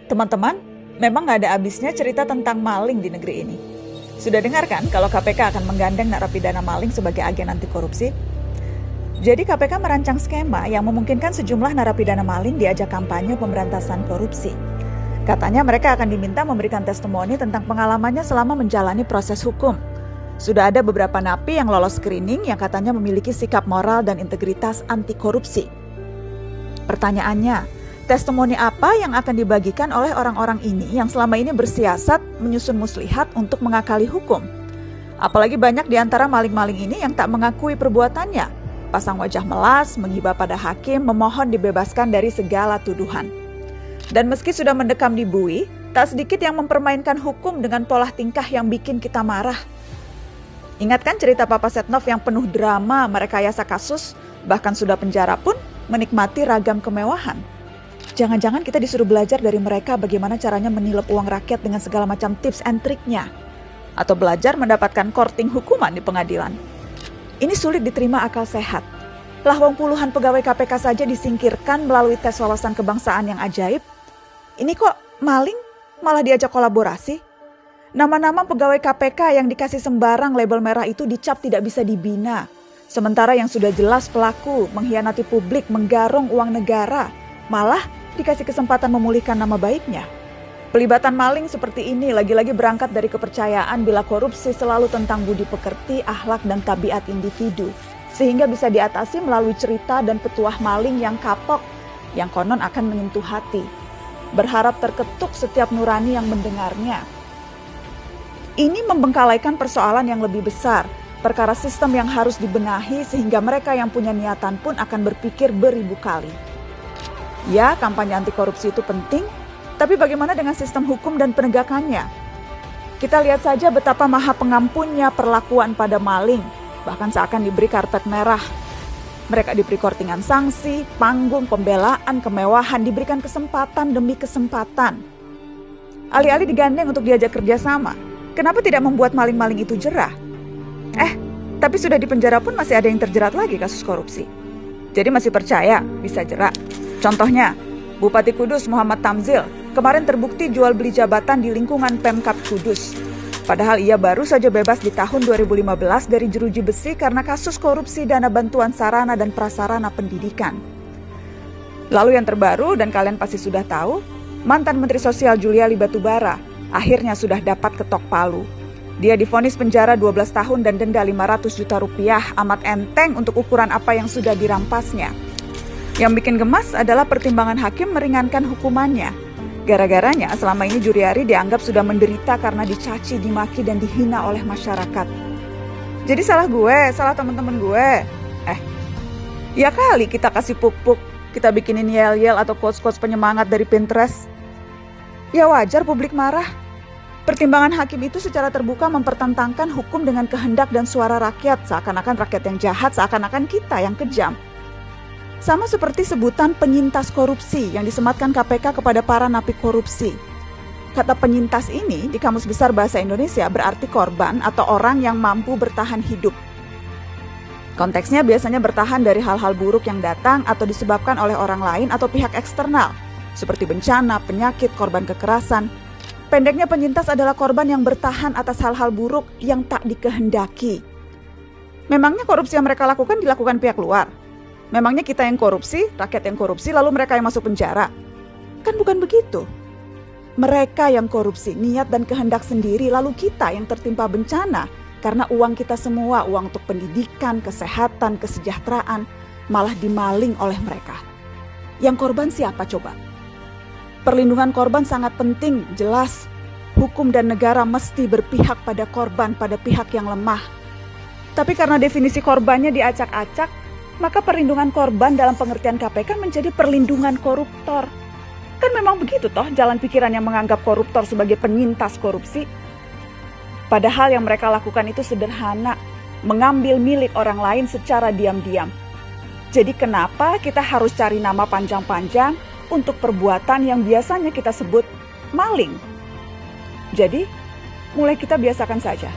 Teman-teman, memang nggak ada habisnya cerita tentang maling di negeri ini. Sudah dengar kan kalau KPK akan menggandeng narapidana maling sebagai agen anti korupsi? Jadi KPK merancang skema yang memungkinkan sejumlah narapidana maling diajak kampanye pemberantasan korupsi. Katanya mereka akan diminta memberikan testimoni tentang pengalamannya selama menjalani proses hukum. Sudah ada beberapa napi yang lolos screening yang katanya memiliki sikap moral dan integritas anti korupsi. Pertanyaannya, testimoni apa yang akan dibagikan oleh orang-orang ini yang selama ini bersiasat menyusun muslihat untuk mengakali hukum? Apalagi banyak di antara maling-maling ini yang tak mengakui perbuatannya, pasang wajah melas, menghibah pada hakim, memohon dibebaskan dari segala tuduhan. Dan meski sudah mendekam di bui, tak sedikit yang mempermainkan hukum dengan pola tingkah yang bikin kita marah. Ingat kan cerita Papa Setnov yang penuh drama merekayasa kasus, bahkan sudah penjara pun menikmati ragam kemewahan? Jangan-jangan kita disuruh belajar dari mereka bagaimana caranya menilep uang rakyat dengan segala macam tips and triknya. Atau belajar mendapatkan korting hukuman di pengadilan. Ini sulit diterima akal sehat. Lawang puluhan pegawai KPK saja disingkirkan melalui tes wawasan kebangsaan yang ajaib. Ini kok maling malah diajak kolaborasi? Nama-nama pegawai KPK yang dikasih sembarang label merah itu dicap tidak bisa dibina. Sementara yang sudah jelas pelaku mengkhianati publik, menggarong uang negara, malah dikasih kesempatan memulihkan nama baiknya. Pelibatan maling seperti ini lagi-lagi berangkat dari kepercayaan bila korupsi selalu tentang budi pekerti, akhlak dan tabiat individu, sehingga bisa diatasi melalui cerita dan petuah maling yang kapok, yang konon akan menyentuh hati. Berharap terketuk setiap nurani yang mendengarnya. Ini membengkalaikan persoalan yang lebih besar, perkara sistem yang harus dibenahi sehingga mereka yang punya niatan pun akan berpikir beribu kali. Ya, kampanye anti korupsi itu penting, tapi bagaimana dengan sistem hukum dan penegakannya? Kita lihat saja betapa maha pengampunnya perlakuan pada maling, bahkan seakan diberi karpet merah. Mereka diberi kortingan sanksi, panggung, pembelaan, kemewahan, diberikan kesempatan demi kesempatan. Alih-alih digandeng untuk diajak kerjasama, kenapa tidak membuat maling-maling itu jerah? Tapi sudah di penjara pun masih ada yang terjerat lagi kasus korupsi. Jadi masih percaya bisa jerah. Contohnya, Bupati Kudus Muhammad Tamzil kemarin terbukti jual beli jabatan di lingkungan Pemkab Kudus. Padahal ia baru saja bebas di tahun 2015 dari jeruji besi karena kasus korupsi dana bantuan sarana dan prasarana pendidikan. Lalu yang terbaru dan kalian pasti sudah tahu, mantan Menteri Sosial Juliari Batubara akhirnya sudah dapat ketok palu. Dia divonis penjara 12 tahun dan denda 500 juta rupiah, amat enteng untuk ukuran apa yang sudah dirampasnya. Yang bikin gemas adalah pertimbangan hakim meringankan hukumannya. Gara-garanya selama ini Juliari dianggap sudah menderita karena dicaci, dimaki, dan dihina oleh masyarakat. Jadi salah gue, salah teman-teman gue. Ya kali kita kasih puk-puk, kita bikinin yel-yel atau quotes-quotes penyemangat dari Pinterest. Ya wajar publik marah. Pertimbangan hakim itu secara terbuka mempertentangkan hukum dengan kehendak dan suara rakyat, seakan-akan rakyat yang jahat, seakan-akan kita yang kejam. Sama seperti sebutan penyintas korupsi yang disematkan KPK kepada para napi korupsi. Kata penyintas ini di Kamus Besar Bahasa Indonesia berarti korban atau orang yang mampu bertahan hidup. Konteksnya biasanya bertahan dari hal-hal buruk yang datang atau disebabkan oleh orang lain atau pihak eksternal, seperti bencana, penyakit, korban kekerasan. Pendeknya penyintas adalah korban yang bertahan atas hal-hal buruk yang tak dikehendaki. Memangnya korupsi yang mereka lakukan dilakukan pihak luar? Memangnya kita yang korupsi, rakyat yang korupsi, lalu mereka yang masuk penjara? Kan bukan begitu. Mereka yang korupsi, niat dan kehendak sendiri, lalu kita yang tertimpa bencana karena uang kita semua, uang untuk pendidikan, kesehatan, kesejahteraan, malah dimaling oleh mereka. Yang korban siapa coba? Perlindungan korban sangat penting, jelas. Hukum dan negara mesti berpihak pada korban, pada pihak yang lemah. Tapi karena definisi korbannya diacak-acak, maka perlindungan korban dalam pengertian KPK menjadi perlindungan koruptor. Kan memang begitu toh jalan pikiran yang menganggap koruptor sebagai penyintas korupsi. Padahal yang mereka lakukan itu sederhana, mengambil milik orang lain secara diam-diam. Jadi kenapa kita harus cari nama panjang-panjang untuk perbuatan yang biasanya kita sebut maling? Jadi mulai kita biasakan saja.